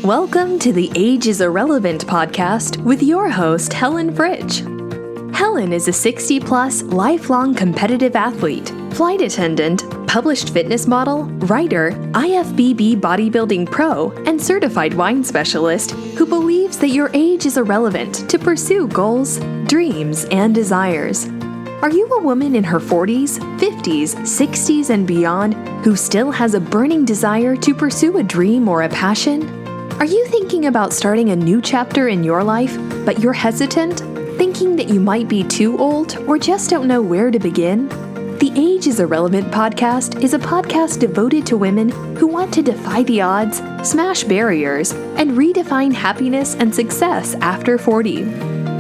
Welcome to the Age is Irrelevant podcast with your host, Helen Fritch. Helen is a 60-plus lifelong competitive athlete, flight attendant, published fitness model, writer, IFBB bodybuilding pro, and certified wine specialist who believes that your age is irrelevant to pursue goals, dreams, and desires. Are you a woman in her 40s, 50s, 60s, and beyond who still has a burning desire to pursue a dream or a passion? Are you thinking about starting a new chapter in your life, but you're hesitant, thinking that you might be too old or just don't know where to begin? The Age is Irrelevant podcast is a podcast devoted to women who want to defy the odds, smash barriers, and redefine happiness and success after 40.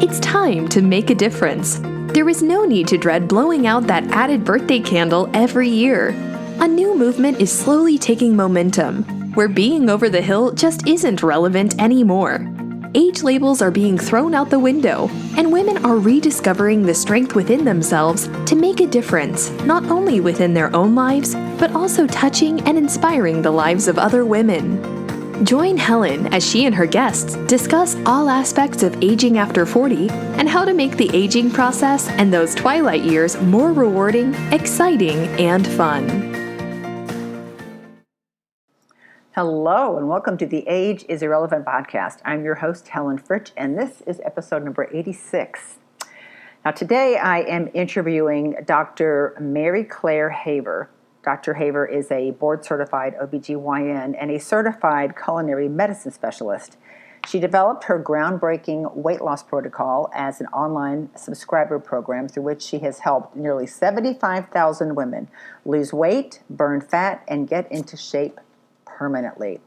It's time to make a difference. There is no need to dread blowing out that added birthday candle every year. A new movement is slowly taking momentum, where being over the hill just isn't relevant anymore. Age labels are being thrown out the window, and women are rediscovering the strength within themselves to make a difference, not only within their own lives, but also touching and inspiring the lives of other women. Join Helen as she and her guests discuss all aspects of aging after 40 and how to make the aging process and those twilight years more rewarding, exciting, and fun. Hello, and welcome to the Age is Irrelevant podcast. I'm your host, Helen Fritch, and this is episode number 86. Now, today I am interviewing Dr. Mary Claire Haver. Dr. Haver is a board-certified OBGYN and a certified culinary medicine specialist. She developed her groundbreaking weight loss protocol as an online subscriber program through which she has helped nearly 75,000 women lose weight, burn fat, and get into shape permanently.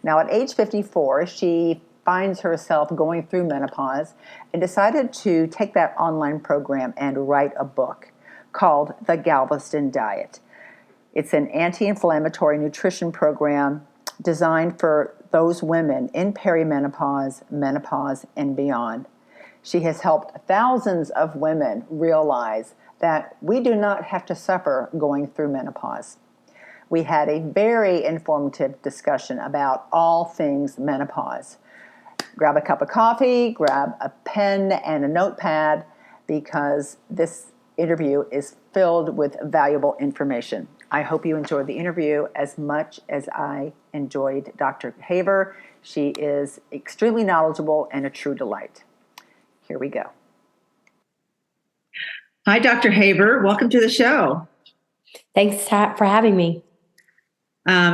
Now, at age 54, she finds herself going through menopause and decided to take that online program and write a book called The Galveston Diet. It's an anti-inflammatory nutrition program designed for those women in perimenopause, menopause, and beyond. She has helped thousands of women realize that we do not have to suffer going through menopause. We had a very informative discussion about all things menopause. Grab a cup of coffee, grab a pen and a notepad, because this interview is filled with valuable information. I hope you enjoyed the interview as much as I enjoyed Dr. Haver. She is extremely knowledgeable and a true delight. Here we go. Hi, Dr. Haver. Welcome to the show. Thanks for having me.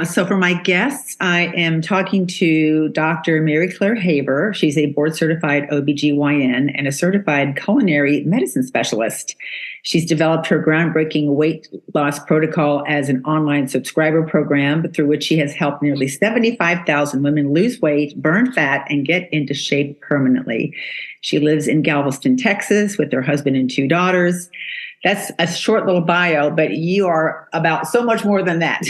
So for my guests, I am talking to Dr. Mary Claire Haver. She's a board-certified OBGYN and a certified culinary medicine specialist. She's developed her groundbreaking weight loss protocol as an online subscriber program through which she has helped nearly 75,000 women lose weight, burn fat, and get into shape permanently. She lives in Galveston, Texas, with her husband and two daughters. That's a short little bio, but you are about so much more than that.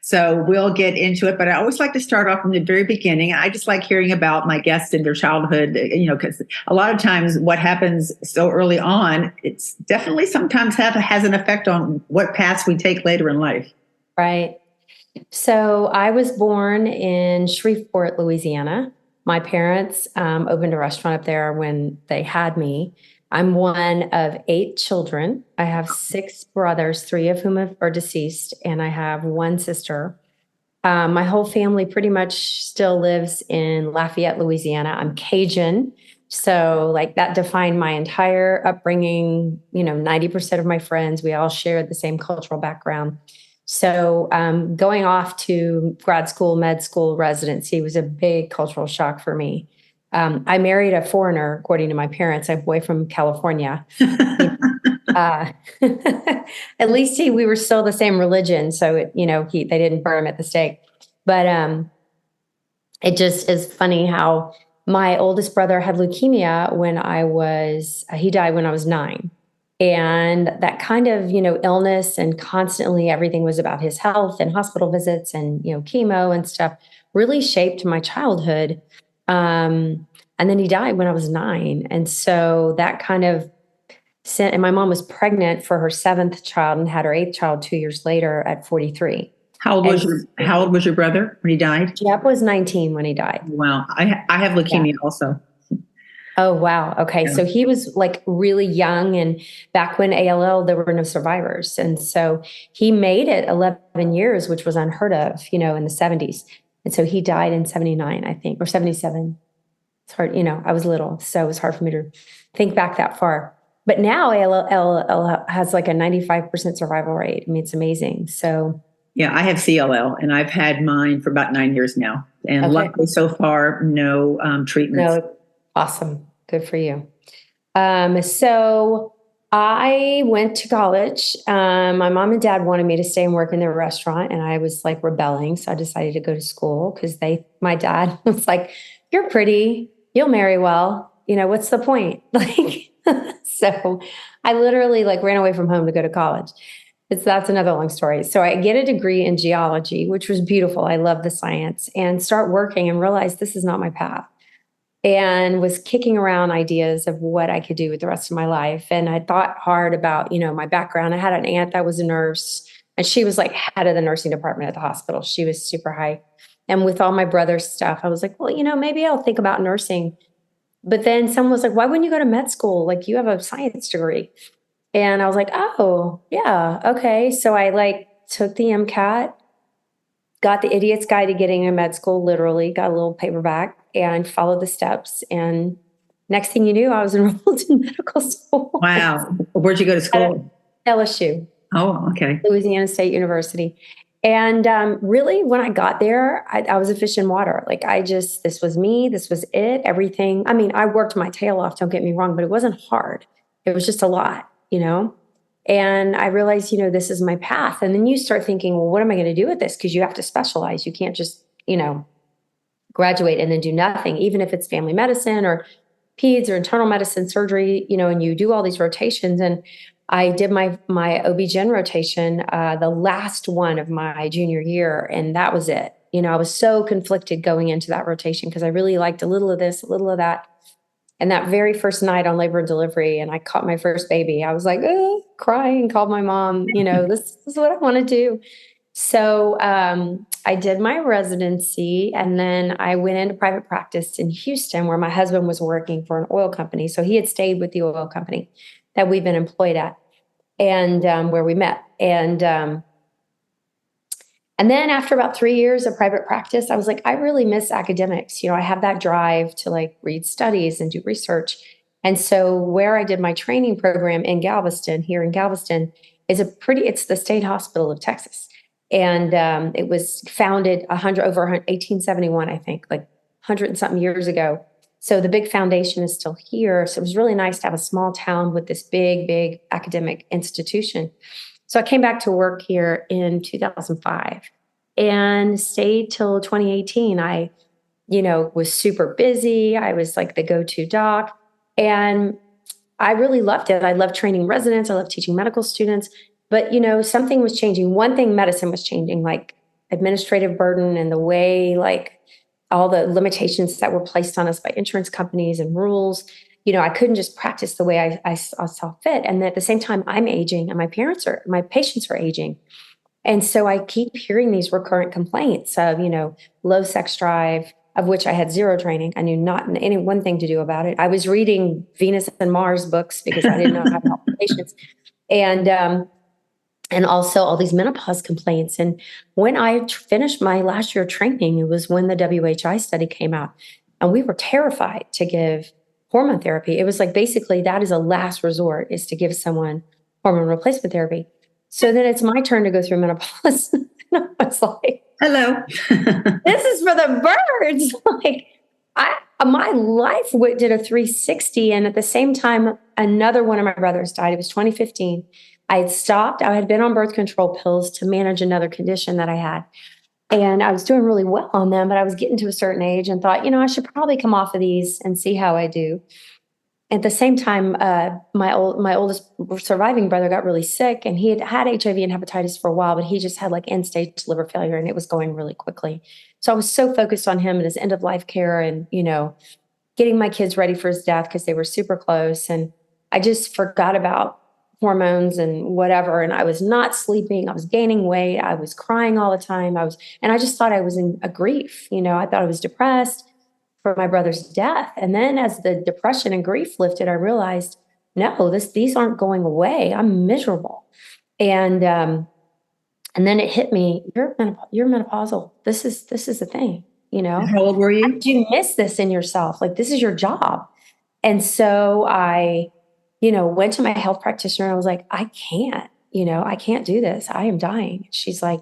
So we'll get into it, but I always like to start off from the very beginning. I just like hearing about my guests and their childhood, because a lot of times what happens so early on, it's definitely sometimes has an effect on what paths we take later in life. Right. So I was born in Shreveport, Louisiana. My parents opened a restaurant up there when they had me. I'm one of 8 children. I have 6 brothers, 3 of whom are deceased, and I have 1 sister. My whole family pretty much still lives in Lafayette, Louisiana. I'm Cajun, so that defined my entire upbringing. 90% of my friends, we all shared the same cultural background. So going off to grad school, med school, residency was a big cultural shock for me. I married a foreigner, according to my parents, a boy from California. At least we were still the same religion, so they didn't burn him at the stake. But it just is funny how my oldest brother had leukemia he died when I was 9. And that kind of, illness and constantly everything was about his health and hospital visits and, chemo and stuff really shaped my childhood. And then he died when I was 9. And so that kind of and my mom was pregnant for her 7th child and had her 8th child 2 years later at 43. And How old was your brother when he died? Jeff was 19 when he died. Wow. I have leukemia also. Oh, wow. Okay. Yeah. So he was like really young, and back when ALL, there were no survivors. And so he made it 11 years, which was unheard of, in the 70s. And so he died in 79, I think, or 77. It's hard, I was little, so it was hard for me to think back that far. But now ALL has like a 95% survival rate. I mean, it's amazing. So yeah, I have CLL, and I've had mine for about 9 years now. And luckily so far, no treatments. No, awesome. Good for you. So I went to college. My mom and dad wanted me to stay and work in their restaurant, and I was like rebelling. So I decided to go to school because my dad was like, "You're pretty, you'll marry well. What's the point?" Like, so I literally like ran away from home to go to college. That's another long story. So I get a degree in geology, which was beautiful. I love the science, and start working and realize this is not my path, and was kicking around ideas of what I could do with the rest of my life. And I thought hard about, my background. I had an aunt that was a nurse, and she was like head of the nursing department at the hospital. She was super high. And with all my brother's stuff, I was like, well, maybe I'll think about nursing. But then someone was like, why wouldn't you go to med school? Like, you have a science degree. And I was like, oh, yeah, okay. So I like took the MCAT, got the idiot's guide to getting into med school, literally got a little paperback and followed the steps. And next thing you knew, I was enrolled in medical school. Wow. Where'd you go to school? LSU. Oh, okay. Louisiana State University. And really, when I got there, I was a fish in water. Like, this was me, this was it, everything. I mean, I worked my tail off, don't get me wrong, but it wasn't hard. It was just a lot, And I realized, this is my path. And then you start thinking, well, what am I going to do with this? Because you have to specialize. You can't just, graduate and then do nothing, even if it's family medicine or peds or internal medicine surgery, and you do all these rotations. And I did my OB-GYN rotation, the last one of my junior year. And that was it. I was so conflicted going into that rotation because I really liked a little of this, a little of that. And that very first night on labor and delivery, and I caught my first baby, I was like, crying, called my mom, this is what I want to do. So I did my residency, and then I went into private practice in Houston, where my husband was working for an oil company. So he had stayed with the oil company that we've been employed at, and where we met. And then after about 3 years of private practice, I was like, I really miss academics. I have that drive to like read studies and do research. And so where I did my training program in Galveston, here in Galveston, it's the state hospital of Texas. And it was founded 1871, I think, like 100 and something years ago. So the big foundation is still here. So it was really nice to have a small town with this big, big academic institution. So I came back to work here in 2005 and stayed till 2018. I, was super busy. I was like the go-to doc, and I really loved it. I loved training residents. I loved teaching medical students, but something was changing. One thing, medicine was changing, like administrative burden and the way, like all the limitations that were placed on us by insurance companies and rules. I couldn't just practice the way I saw fit. And at the same time, I'm aging and my patients are aging. And so I keep hearing these recurrent complaints of, low sex drive, of which I had zero training. I knew not any one thing to do about it. I was reading Venus and Mars books because I didn't know how to help patients. And also all these menopause complaints. And when I finished my last year of training, it was when the WHI study came out. And we were terrified to give hormone therapy. It was like, basically, that is a last resort, is to give someone hormone replacement therapy. So then it's my turn to go through menopause. And I was like, hello. This is for the birds. Like, my life did a 360. And at the same time, another one of my brothers died. It was 2015. I had stopped. I had been on birth control pills to manage another condition that I had. And I was doing really well on them, but I was getting to a certain age and thought, I should probably come off of these and see how I do. At the same time, my oldest surviving brother got really sick, and he had had HIV and hepatitis for a while, but he just had like end-stage liver failure, and it was going really quickly. So I was so focused on him and his end-of-life care and, getting my kids ready for his death because they were super close. And I just forgot about hormones and whatever. And I was not sleeping. I was gaining weight. I was crying all the time. And I just thought I was in a grief. I thought I was depressed for my brother's death. And then as the depression and grief lifted, I realized, no, these aren't going away. I'm miserable. And then it hit me, you're menopausal. This is the thing, How old were How you? did you miss this in yourself? Like, this is your job. And so I, went to my health practitioner and I was like, I can't do this. I am dying. She's like,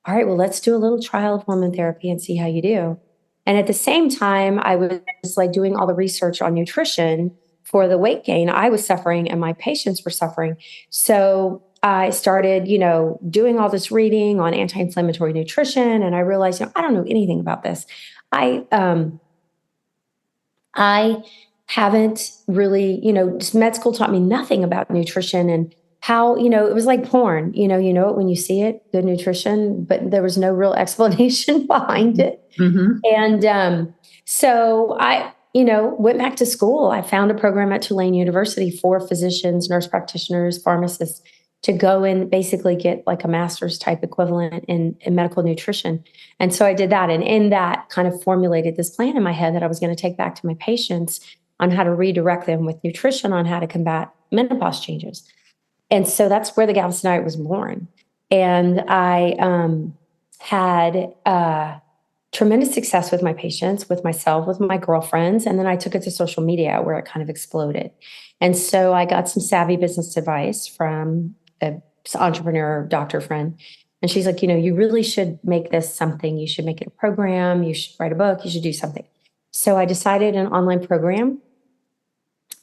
all right, well, let's do a little trial of hormone therapy and see how you do. And at the same time, I was like doing all the research on nutrition for the weight gain I was suffering and my patients were suffering. So I started, doing all this reading on anti-inflammatory nutrition. And I realized, I don't know anything about this. I haven't really, just med school taught me nothing about nutrition and how, it was like porn, it when you see it, good nutrition, but there was no real explanation behind it. Mm-hmm. And so I, went back to school. I found a program at Tulane University for physicians, nurse practitioners, pharmacists to go and basically get like a master's type equivalent in medical nutrition. And so I did that. And in that kind of formulated this plan in my head that I was going to take back to my patients on how to redirect them with nutrition on how to combat menopause changes. And so that's where the Galveston Diet was born. And I had tremendous success with my patients, with myself, with my girlfriends. And then I took it to social media where it kind of exploded. And so I got some savvy business advice from an entrepreneur doctor friend. And she's like, you really should make this something. You should make it a program. You should write a book. You should do something. So I decided an online program.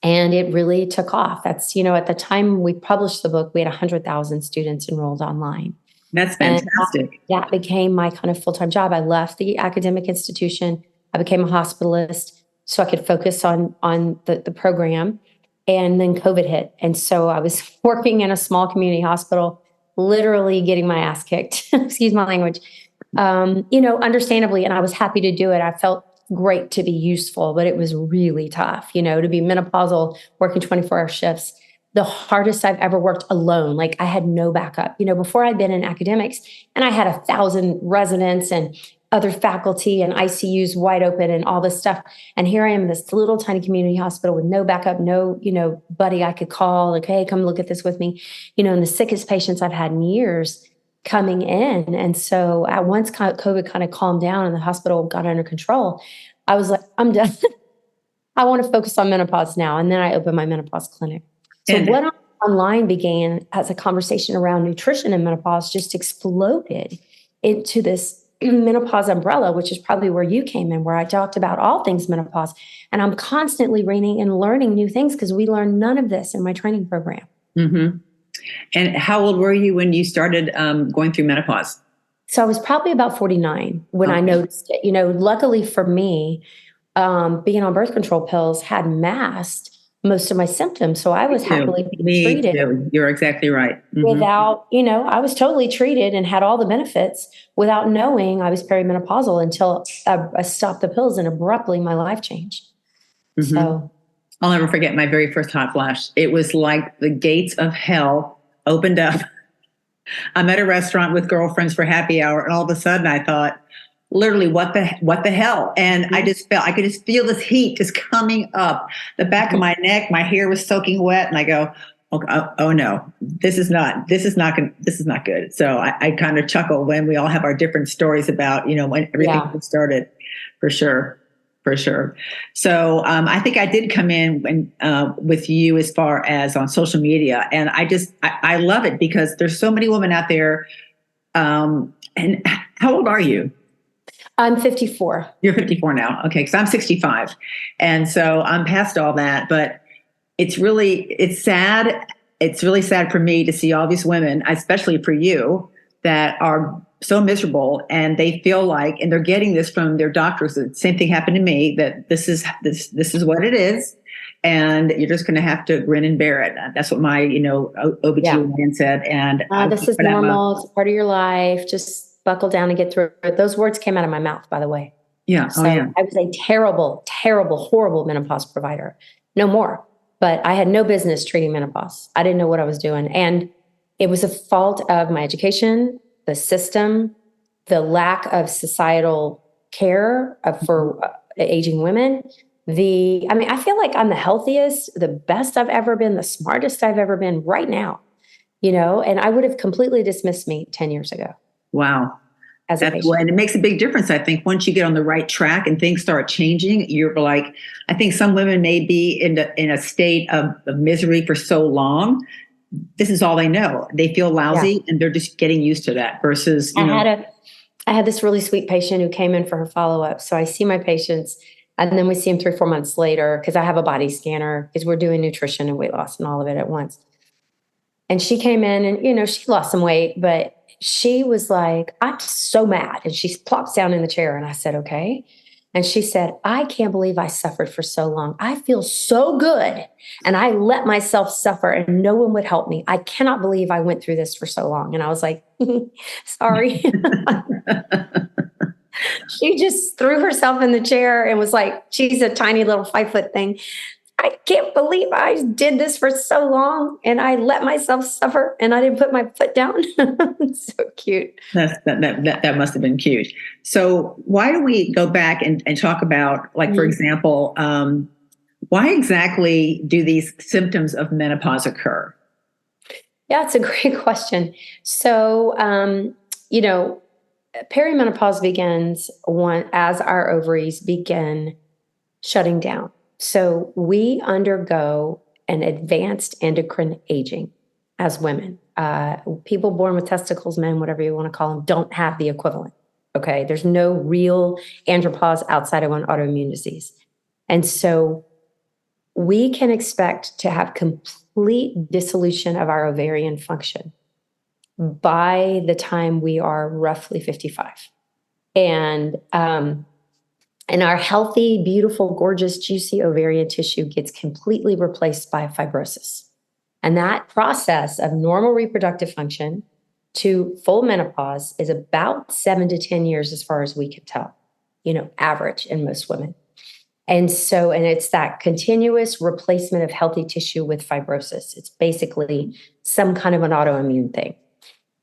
And it really took off. That's, at the time we published the book, we had 100,000 students enrolled online. That's fantastic. And that became my kind of full-time job. I left the academic institution. I became a hospitalist so I could focus on the program. And then COVID hit. And so I was working in a small community hospital, literally getting my ass kicked, excuse my language, understandably. And I was happy to do it. I felt great to be useful, but it was really tough, to be menopausal, working 24-hour shifts. The hardest I've ever worked alone. Like I had no backup. Before I'd been in academics and I had 1,000 residents and other faculty and ICUs wide open and all this stuff. And here I am in this little tiny community hospital with no backup, no, buddy I could call, like, hey, come look at this with me, and the sickest patients I've had in years coming in. And so at once COVID kind of calmed down and the hospital got under control, I was like, I'm done. I want to focus on menopause now. And then I opened my menopause clinic. So what online began as a conversation around nutrition and menopause just exploded into this menopause umbrella, which is probably where you came in, where I talked about all things menopause. And I'm constantly reading and learning new things because we learned none of this in my training program. Mm-hmm. And how old were you when you started going through menopause? So I was probably about 49 when I noticed it. Luckily for me, being on birth control pills had masked most of my symptoms. So I was happily being treated. Too. You're exactly right. Mm-hmm. Without, I was totally treated and had all the benefits without knowing I was perimenopausal until I stopped the pills and abruptly my life changed. Mm-hmm. So I'll never forget my very first hot flash. It was like the gates of hell opened up. I'm at a restaurant with girlfriends for happy hour, and all of a sudden I thought, literally, what the hell? And I could just feel this heat just coming up the back of my neck. My hair was soaking wet, and I go, oh no, this is not good. So I kind of chuckle when we all have our different stories about, when everything started, for sure. So I think I did come in with you as far as on social media, and I love it because there's so many women out there. And how old are you? I'm 54. You're 54 now. Okay. Cause I'm 65. And so I'm past all that, but it's sad. It's really sad for me to see all these women, especially for you, that are so miserable and they feel like, and they're getting this from their doctors. The same thing happened to me, that this is what it is. And you're just going to have to grin and bear it. That's what my, OBGYN said. And this is normal. It's part of your life. Just buckle down and get through it. Those words came out of my mouth, by the way. Yeah. So I was a terrible, terrible, horrible menopause provider. No more. but I had no business treating menopause. I didn't know what I was doing. And it was a fault of my education, the system, the lack of societal care for aging women. I feel like I'm the healthiest, the best I've ever been, the smartest I've ever been right now, and I would have completely dismissed me 10 years ago. Wow. As a patient. And it makes a big difference, I think, once you get on the right track and things start changing. You're like, I think some women may be in a state of misery for so long. This is all they know. They feel lousy and they're just getting used to that versus, I had this really sweet patient who came in for her follow-up. So I see my patients and then we see them 3 or 4 months later because I have a body scanner because we're doing nutrition and weight loss and all of it at once. And she came in and, she lost some weight, but she was like, I'm so mad. And she plops down in the chair. And I said, okay. And she said, I can't believe I suffered for so long. I feel so good. And I let myself suffer and no one would help me. I cannot believe I went through this for so long. And I was like, sorry. She just threw herself in the chair and was like, she's a tiny little 5-foot thing. I can't believe I did this for so long and I let myself suffer and I didn't put my foot down. It's so cute. That must have been cute. So why don't we go back and talk about, like, for example, why exactly do these symptoms of menopause occur? Yeah, it's a great question. So, perimenopause begins as our ovaries begin shutting down. So we undergo an advanced endocrine aging as women. People born with testicles, men, whatever you want to call them, don't have the equivalent. Okay. There's no real andropause outside of an autoimmune disease. And so we can expect to have complete dissolution of our ovarian function by the time we are roughly 55. And our healthy, beautiful, gorgeous, juicy ovarian tissue gets completely replaced by fibrosis. And that process of normal reproductive function to full menopause is about 7 to 10 years as far as we can tell, average in most women. And it's that continuous replacement of healthy tissue with fibrosis. It's basically some kind of an autoimmune thing.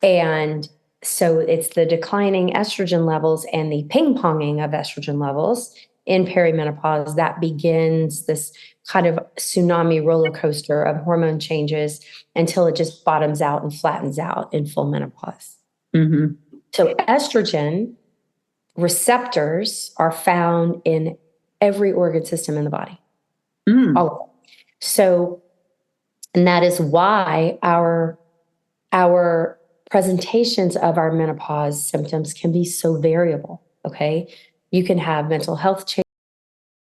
And so it's the declining estrogen levels and the ping-ponging of estrogen levels in perimenopause that begins this kind of tsunami roller coaster of hormone changes until it just bottoms out and flattens out in full menopause. Mm-hmm. So estrogen receptors are found in every organ system in the body. All of it. So, and that is why our presentations of our menopause symptoms can be so variable. Okay. You can have mental health changes.